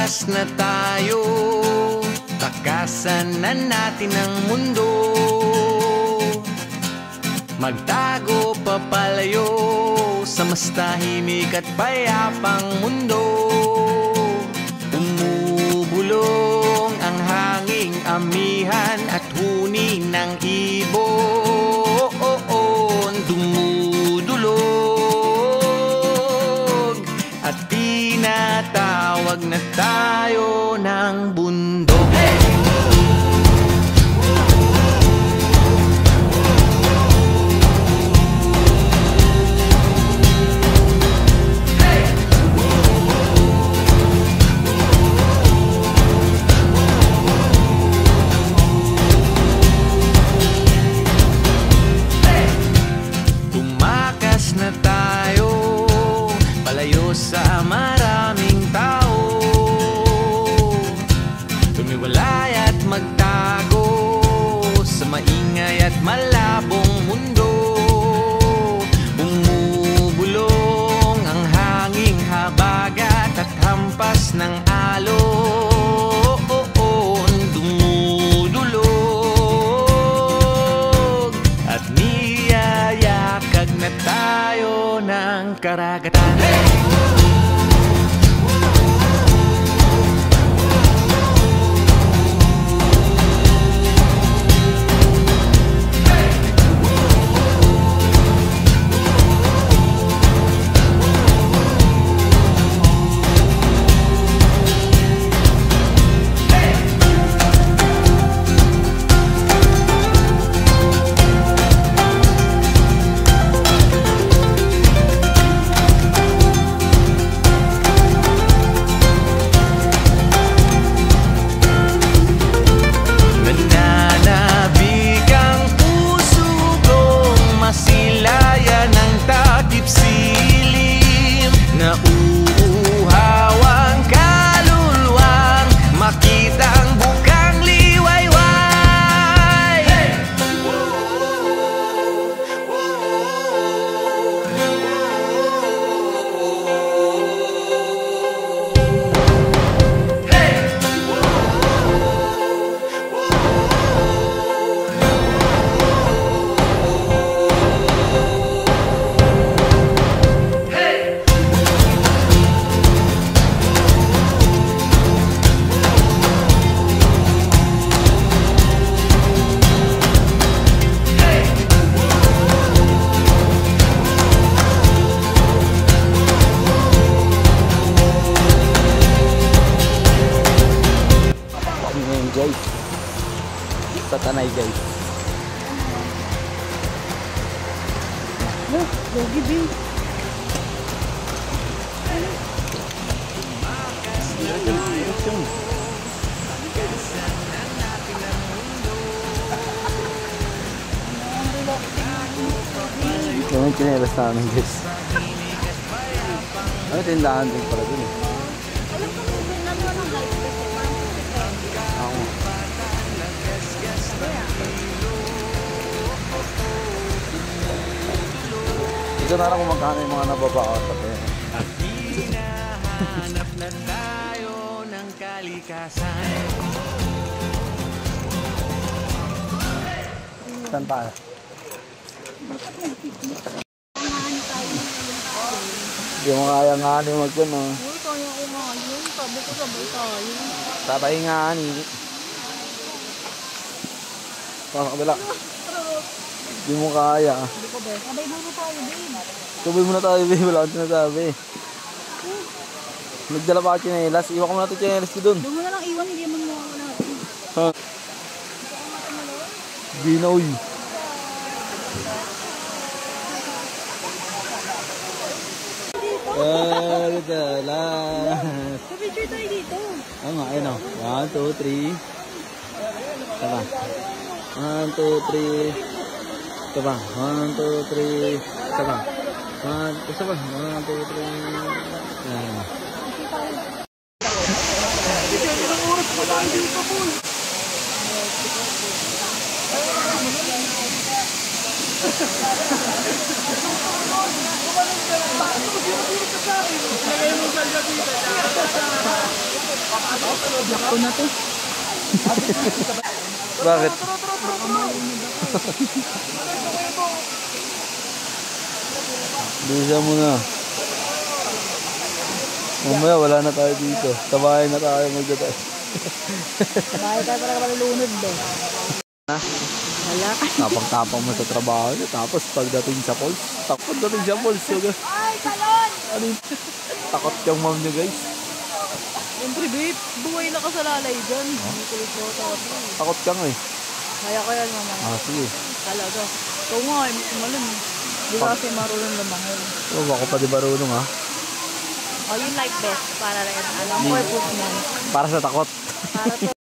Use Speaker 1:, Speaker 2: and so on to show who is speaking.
Speaker 1: Tumakas na tayo, takasan na natin ang mundo. Magtago papalayo sa mas tahimik at payapang mundo. Umubulong ang hanging amihan at huni ng ibon. Dumudulog at tinatawag na tayo ng bundok. Na tayo, palayo sa maraming tao. Tumiwalay at magtago sa maingay at malabong mundo. Bumubulong ang hanging habagat at hampas ng alon. Dumudulog at niyayakag na tayo ng karagatan.
Speaker 2: Guys, sa Tanay guys.
Speaker 3: Logi B.
Speaker 2: Ito yung chinelas namin guys. Ano tindahan din pala dun eh. Ito na lang kung magkano yung mga nababaot at eh.
Speaker 1: At hinahanap na tayo ng kalikasan.
Speaker 2: Saan pa? Hindi mo kaya nga ano mag-kun no?
Speaker 3: Uy, kaya ko nga yun. Sabi ko sabay tayo.
Speaker 2: Sabay nga ani. Pasok kabila. Hindi mo kaya.
Speaker 3: Hindi ko ba? Sabay muna tayo, babe.
Speaker 2: Sabay muna tayo, babe. Wala akong sinasabi. Nagdala pa ako chinelas. Iwan ko muna ito chinelas ko dun.
Speaker 3: Doon mo na lang iwan, hindi mo muna natin.
Speaker 2: Ha? Hindi na uy. Dalas.
Speaker 3: Kapicture tayo dito.
Speaker 2: Oo nga, ayun o. 1, 2, 3. Tama. 1, 2, 3. Tama. 1, 2, 3. Tama. 1, 2, 3. Ayan. Ilang oras pa tayo dito, boy. Bakit mo sinasira ka sa akin?
Speaker 3: Ako na to.
Speaker 2: Bakit? Bisa mo na. Mamaya wala na tayo dito. Sa bahay na tayo magdadaan.
Speaker 3: Bahay tayo parang malulunod ba?
Speaker 2: Ha?
Speaker 3: Wala.
Speaker 2: Tapang-tapang mo sa trabaho niya. Tapos pagdating sa falls, pagdating sa falls.
Speaker 3: Ay, talon!
Speaker 2: Ano yun? Takot yung mom niya guys.
Speaker 3: Siyempre, babe. Buhay na kasalalay dyan. Hindi ko ito tawato.
Speaker 2: Takot ka nga eh.
Speaker 3: Kaya ko yan, mamaya.
Speaker 2: Ah, sige.
Speaker 3: Talaga. Ikaw nga, malam. Di ba kasi marunong lumangin?
Speaker 2: Oh, ako pa di marunong ha.
Speaker 3: Oh, yun like best. Para rin, ano, purpose mo.
Speaker 2: Para sa takot.
Speaker 3: Para to.